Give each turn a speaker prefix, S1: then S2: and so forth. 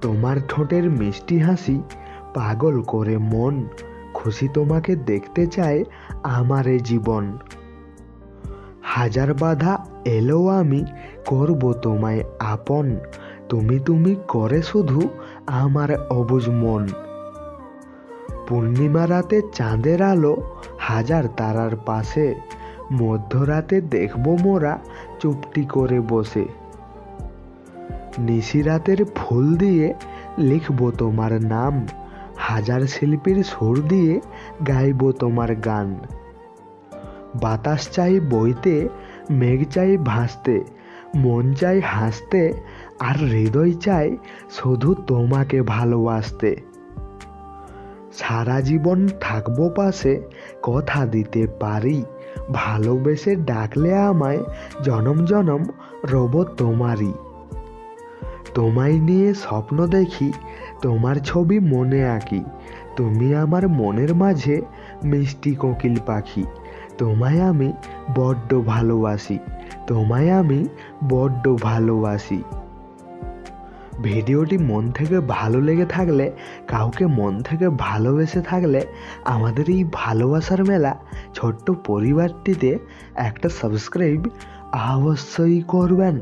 S1: তোমার ঠোঁটের মিষ্টি হাসি পাগল করে মন, খুশি তোমাকে দেখতে চায় আমার এ জীবন। হাজার বাধা এলেও আমি করব তোমায় আপন, তুমি তুমি করে শুধু আমার অবুঝ মন। পূর্ণিমা রাতে চাঁদের আলো হাজার তারার পাশে, মধ্যরাতে দেখব মোরা চুপটি করে বসে। নিশিরাতের ফুল দিয়ে লিখব তোমার নাম, হাজার শিল্পীর সুর দিয়ে গাইব তোমার গান। বাতাস চাই বইতে, মেঘ চাই ভাসতে, মন চাই হাসতে, আর হৃদয় চাই শুধু তোমাকে ভালোবাসতে। সারা জীবন থাকবো পাশে, কথা দিতে পারি, ভালোবেসে ডাকলে আমায় জনম জনম রব তোমারই। তোমায় নিয়ে স্বপ্ন দেখি, তোমার ছবি মনে আঁকি, তুমি আমার মনের মাঝে মিষ্টি কোকিল পাখি। তোমায় আমি বড্ড ভালোবাসি, তোমায় আমি বড্ড ভালোবাসি। ভিডিওটি মন থেকে ভালো লেগে থাকলে, কাউকে মন থেকে ভালোবেসে থাকলে আমাদের এই ভালোবাসার মেলা ছোট্ট পরিবারটিতে একটা সাবস্ক্রাইব অবশ্যই করবেন।